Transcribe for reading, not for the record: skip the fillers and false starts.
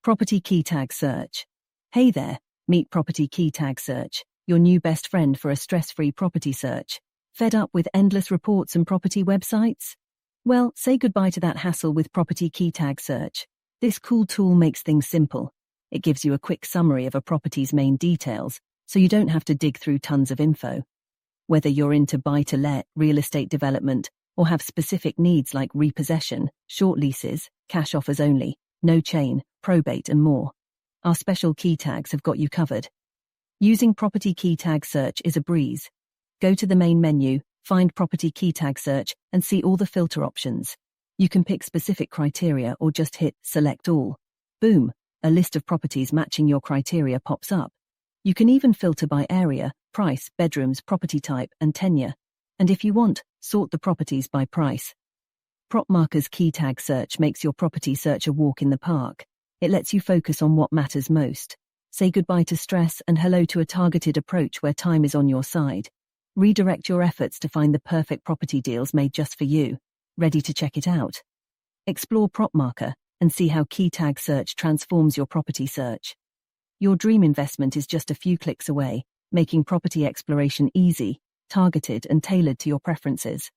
Property Keytag Search. Hey there, meet Property Keytag Search, your new best friend for a stress-free property search. Fed up with endless reports and property websites? Well, say goodbye to that hassle with Property Keytag Search. This cool tool makes things simple. It gives you a quick summary of a property's main details, so you don't have to dig through tons of info. Whether you're into buy-to-let, real estate development, or have specific needs like repossession, short leases, cash offers only, no chain, probate and more, our special key tags have got you covered. Using Property Keytag Search is a breeze. Go to the main menu, find Property Keytag Search, and see all the filter options. You can pick specific criteria or just hit Select All. Boom, a list of properties matching your criteria pops up. You can even filter by area, price, bedrooms, property type, and tenure. And if you want, sort the properties by price. PropMarker's Keytag Search makes your property search a walk in the park. It lets you focus on what matters most. Say goodbye to stress and hello to a targeted approach where time is on your side. Redirect your efforts to find the perfect property deals made just for you. Ready to check it out? Explore PropMarker and see how Keytag Search transforms your property search. Your dream investment is just a few clicks away, making property exploration easy, targeted, and tailored to your preferences.